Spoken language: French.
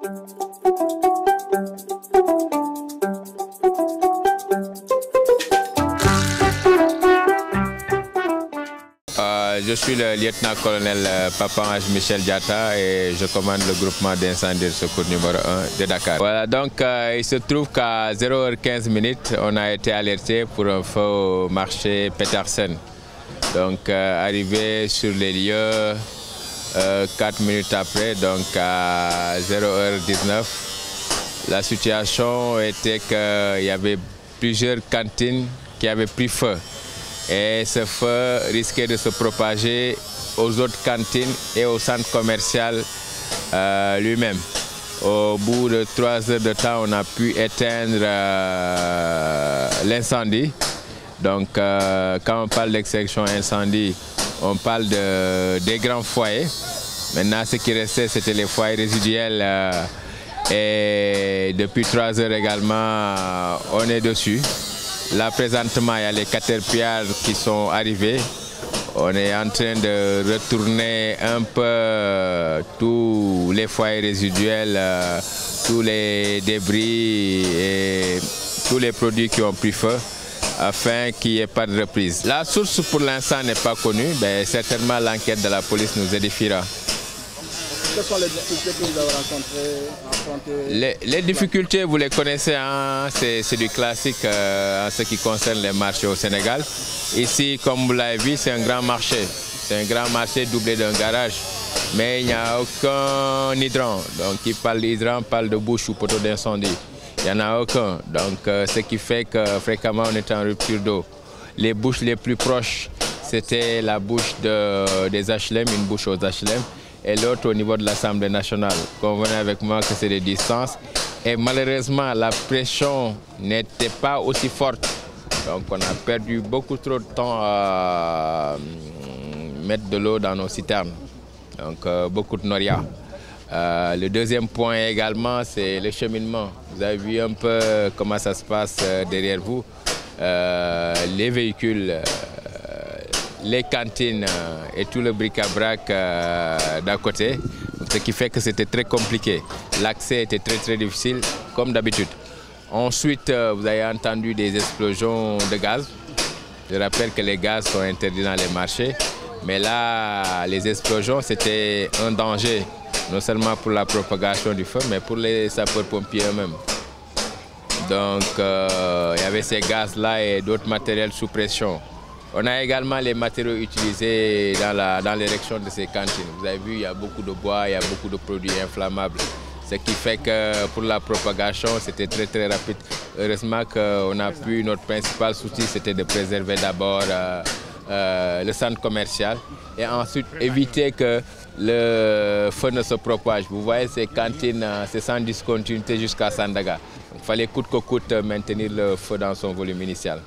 Je suis le lieutenant-colonel Papange Michel Diatta et je commande le groupement d'incendie de secours numéro 1 de Dakar. Voilà, donc il se trouve qu'à 0h15, on a été alerté pour un feu au marché Petersen. Donc arrivé sur les lieux 4 minutes après, donc à 0h19, la situation était qu'il y avait plusieurs cantines qui avaient pris feu. Et ce feu risquait de se propager aux autres cantines et au centre commercial lui-même. Au bout de 3 heures de temps, on a pu éteindre l'incendie. Donc, quand on parle d'extinction incendie, on parle des grands foyers. Maintenant, ce qui restait, c'était les foyers résiduels. Et depuis 3 heures également, on est dessus. Là, présentement, il y a les caterpillars qui sont arrivés. On est en train de retourner un peu tous les foyers résiduels, tous les débris et tous les produits qui ont pris feu, afin qu'il n'y ait pas de reprise. La source pour l'instant n'est pas connue, mais certainement l'enquête de la police nous édifiera. Quelles sont les difficultés que vous avez rencontrées? Les difficultés, vous les connaissez, hein, c'est du classique en ce qui concerne les marchés au Sénégal. Ici, comme vous l'avez vu, c'est un grand marché. C'est un grand marché doublé d'un garage. Mais il n'y a aucun hydrant. Donc, qui parle d'hydrant parle de bouche ou poteau d'incendie. Il n'y en a aucun. Donc, ce qui fait que fréquemment, on est en rupture d'eau. Les bouches les plus proches, c'était la bouche des HLM, une bouche aux HLM. Et l'autre au niveau de l'Assemblée nationale. Convenez avec moi que c'est des distances. Et malheureusement, la pression n'était pas aussi forte. Donc on a perdu beaucoup trop de temps à mettre de l'eau dans nos citernes. Donc beaucoup de noria. Le deuxième point également, c'est le cheminement. Vous avez vu un peu comment ça se passe derrière vous. Les véhicules, les cantines et tout le bric-à-brac d'à côté, ce qui fait que c'était très compliqué. L'accès était très difficile, comme d'habitude. Ensuite, vous avez entendu des explosions de gaz. Je rappelle que les gaz sont interdits dans les marchés, mais là, les explosions, c'était un danger, non seulement pour la propagation du feu, mais pour les sapeurs-pompiers eux-mêmes. Donc, il y avait ces gaz-là et d'autres matériels sous pression. On a également les matériaux utilisés dans l'érection de ces cantines. Vous avez vu, il y a beaucoup de bois, il y a beaucoup de produits inflammables. Ce qui fait que pour la propagation, c'était très rapide. Heureusement qu'on a pu, notre principal souci, c'était de préserver d'abord le centre commercial et ensuite éviter que le feu ne se propage. Vous voyez, ces cantines, c'est sans discontinuité jusqu'à Sandaga. Il fallait coûte que coûte maintenir le feu dans son volume initial.